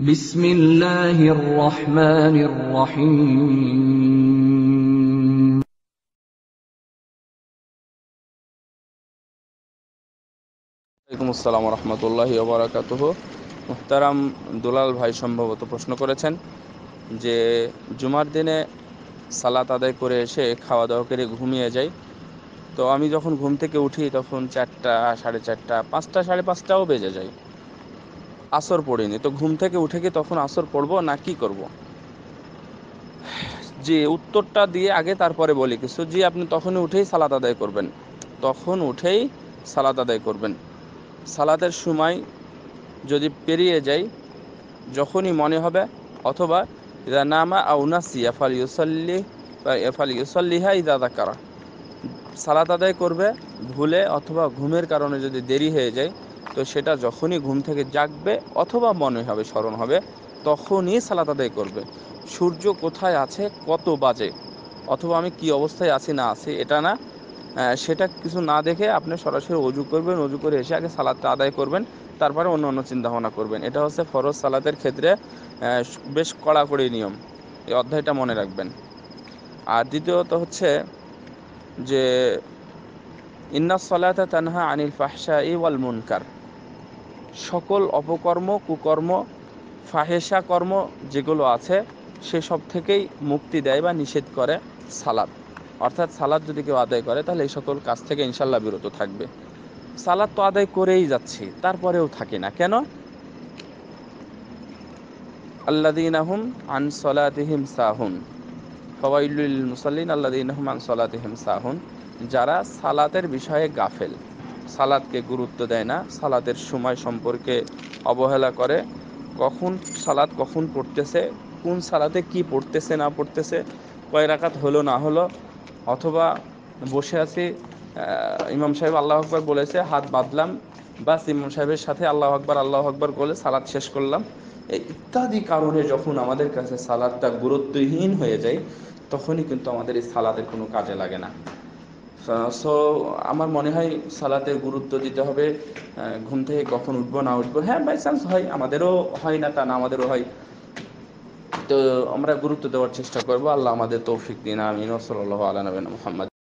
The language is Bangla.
বিসমিল্লাহির রহমানির রহিম। ওয়ালাইকুম আসসালাম রহমতুল্লাহি ওয়া বারাকাতুহু। মুহতারাম দুলাল ভাই সম্ভবত প্রশ্ন করেছেন যে জুমার দিনে সালাত আদায় করে এসে খাওয়া দাওয়া করে ঘুমিয়ে যাই। তো আমি যখন ঘুম থেকে উঠি তখন 4টা, 4:30, 5টা, 5:30টাও বেজে যায়। আসর পড়িনি, তো ঘুম থেকে উঠে কি তখন আসর পড়বো না কি করব? জি, উত্তরটা দিয়ে আগে তারপরে বলি কিছু। জি, আপনি তখনই উঠেই সালাত আদায় করবেন, তখন উঠেই সালাত আদায় করবেন। সালাতের সময় যদি পেরিয়ে যায়, যখনই মনে হবে, অথবা ইদা নামা আও নাসিয়া ফালিউসাল্লিহা ইদা যাকারা, সালাত আদায় করবে ভুলে অথবা ঘুমের কারণে যদি দেরি হয়ে যায়, তো সেটা যখনই ঘুম থেকে জাগবে অথবা মনে হবে, স্মরণ হবে, তখনই সালাত আদায় করবে। সূর্য কোথায় আছে, কত বাজে, অথবা আমি কি অবস্থায় আছি না আছি এটা না, সেটা কিছু না দেখে আপনি সরাসরি অজু করবেন, অজু করে এসে আগে সালাতটা আদায় করবেন, তারপরে অন্য অন্য চিন্তা ভাবনা করবেন। এটা হচ্ছে ফরজ সালাতের ক্ষেত্রে বেশ কড়াকড়ি নিয়ম, এই অধ্যায়টা মনে রাখবেন। আর দ্বিতীয়ত হচ্ছে যে ইন্নাস সালাতা তানহা আনিল ফাহশাই ওয়াল মুনকার, সকল অপকর্ম, কুকর্ম, ফাহেসা কর্ম যেগুলো আছে সেসব থেকেই মুক্তি দেয় বা নিষেধ করে সালাত। অর্থাৎ সালাত যদি কেউ আদায় করে তাহলে এই সকল কাজ থেকে ইনশাল্লাহ বিরত থাকবে। সালাত তো আদায় করেই যাচ্ছি, তারপরেও থাকি না কেন? আল্লাযীনা হুম আন সলাতিহিম সাহুন, ফাওয়াইলুল লিল মুসাল্লিন আল্লাযীনা হুম আন সলাতিহিম সাহুন, যারা সালাতের বিষয়ে গাফেল, সালাতকে গুরুত্ব দেয় না, সালাতের সময় সম্পর্কে অবহেলা করে, কখন সালাত কখন পড়তেছে, কোন সালাতে কি পড়তেছে না পড়তেছে, কয় রাকাত হলো না হলো, অথবা বসে আছি, ইমাম সাহেব আল্লাহ আকবার বলেছে, হাত বাঁধলাম, বাস ইমাম সাহেবের সাথে আল্লাহ আকবার বলে সালাত শেষ করলাম, এই ইত্যাদি কারণে যখন আমাদের কাছে সালাদটা গুরুত্বহীন হয়ে যায়, তখনই কিন্তু আমাদের এই সালাতের কোনো কাজে লাগে না। সো আমার মনে হয় সালাতের গুরুত্ব দিতে হবে। ঘুম থেকে কখন উঠবো না উঠবো, হ্যাঁ বাই চান্স হয়, আমাদেরও হয় না তা না, আমাদেরও হয়। তো আমরা গুরুত্ব দেওয়ার চেষ্টা করবো। আল্লাহ আমাদের তৌফিক দিন, আমিন। সাল্লাল্লাহু আলা নবিয়িনা মুহাম্মদ।